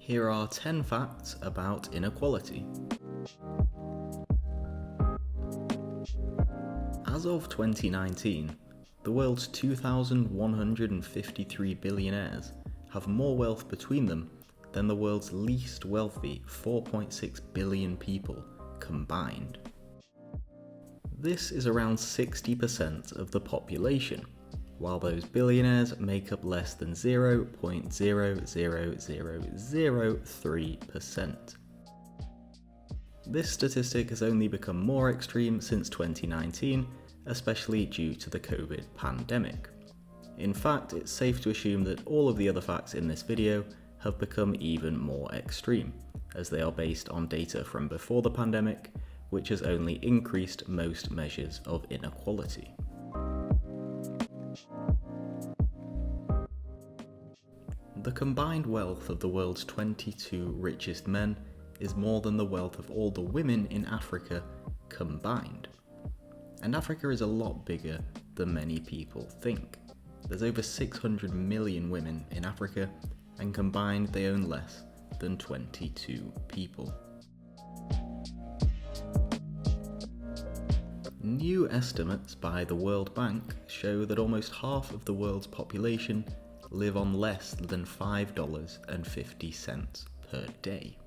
Here are 10 facts about inequality. As of 2019, the world's 2,153 billionaires have more wealth between them than the world's least wealthy 4.6 billion people combined. This is around 60% of the population, while those billionaires make up less than 0.00003%. This statistic has only become more extreme since 2019, especially due to the COVID pandemic. In fact, it's safe to assume that all of the other facts in this video have become even more extreme, as they are based on data from before the pandemic, which has only increased most measures of inequality. The combined wealth of the world's 22 richest men is more than the wealth of all the women in Africa combined. And Africa is a lot bigger than many people think. There's over 600 million women in Africa, and combined they own less than 22 people. New estimates by the World Bank show that almost half of the world's population live on less than $5.50 per day.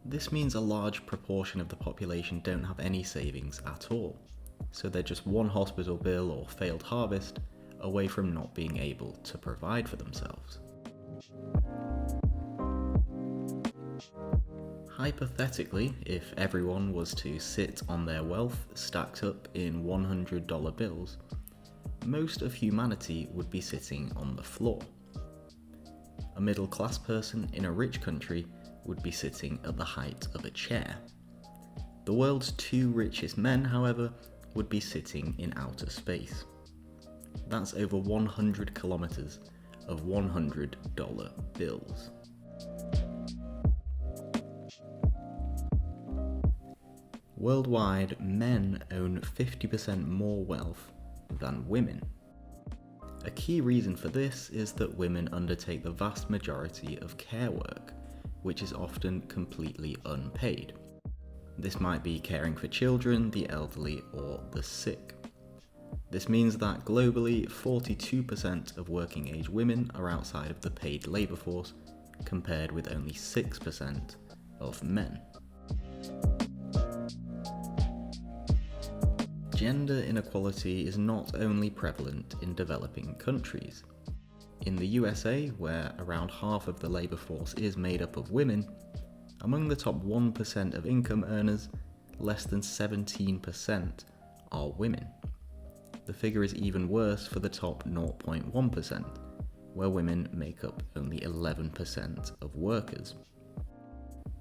This means a large proportion of the population don't have any savings at all, so they're just one hospital bill or failed harvest away from not being able to provide for themselves. Hypothetically, if everyone was to sit on their wealth stacked up in $100 bills, most of humanity would be sitting on the floor. A middle-class person in a rich country would be sitting at the height of a chair. The world's two richest men, however, would be sitting in outer space. That's over 100 kilometers of $100 bills. Worldwide, men own 50% more wealth than women. A key reason for this is that women undertake the vast majority of care work, which is often completely unpaid. This might be caring for children, the elderly, or the sick. This means that globally, 42% of working age women are outside of the paid labour force, compared with only 6% of men. Gender inequality is not only prevalent in developing countries. In the USA, where around half of the labour force is made up of women, among the top 1% of income earners, less than 17% are women. The figure is even worse for the top 0.1%, where women make up only 11% of workers.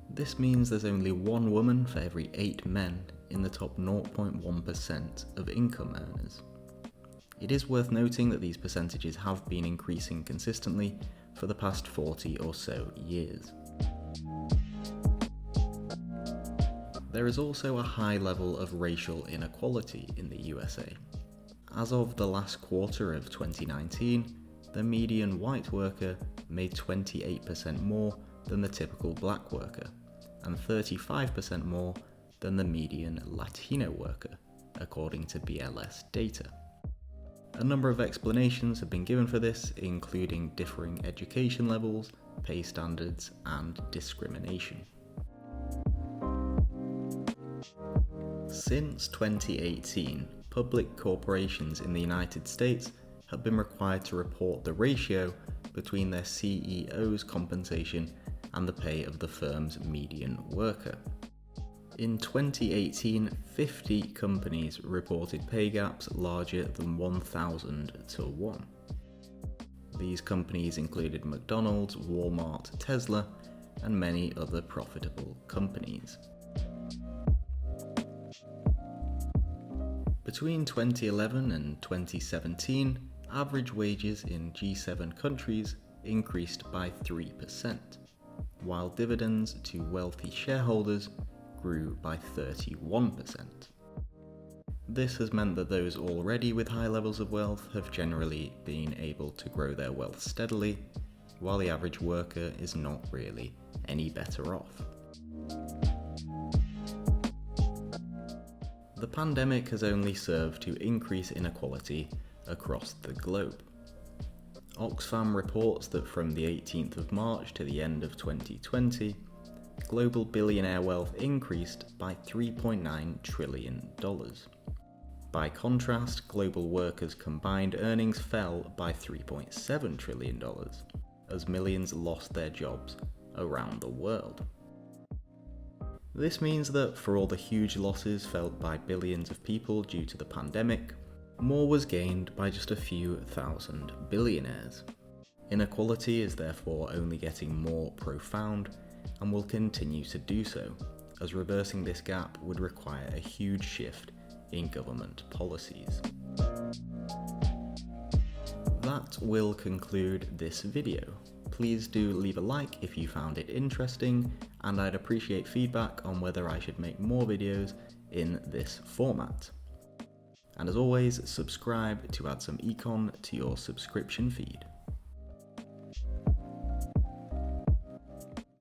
This means there's only one woman for every 8 men in the top 0.1% of income earners. It is worth noting that these percentages have been increasing consistently for the past 40 or so years. There is also a high level of racial inequality in the USA. As of the last quarter of 2019, the median white worker made 28% more than the typical black worker, and 35% more than the median Latino worker, according to BLS data. A number of explanations have been given for this, including differing education levels, pay standards, and discrimination. Since 2018, public corporations in the United States have been required to report the ratio between their CEO's compensation and the pay of the firm's median worker. In 2018, 50 companies reported pay gaps larger than 1,000 to 1. These companies included McDonald's, Walmart, Tesla, and many other profitable companies. Between 2011 and 2017, average wages in G7 countries increased by 3%, while dividends to wealthy shareholders grew by 31%. This has meant that those already with high levels of wealth have generally been able to grow their wealth steadily, while the average worker is not really any better off. The pandemic has only served to increase inequality across the globe. Oxfam reports that from the 18th of March to the end of 2020, global billionaire wealth increased by $3.9 trillion. By contrast, global workers' combined earnings fell by $3.7 trillion, as millions lost their jobs around the world. This means that for all the huge losses felt by billions of people due to the pandemic, more was gained by just a few thousand billionaires. Inequality is therefore only getting more profound and will continue to do so, as reversing this gap would require a huge shift in government policies. That will conclude this video. Please do leave a like if you found it interesting, and I'd appreciate feedback on whether I should make more videos in this format. And as always, subscribe to add some econ to your subscription feed.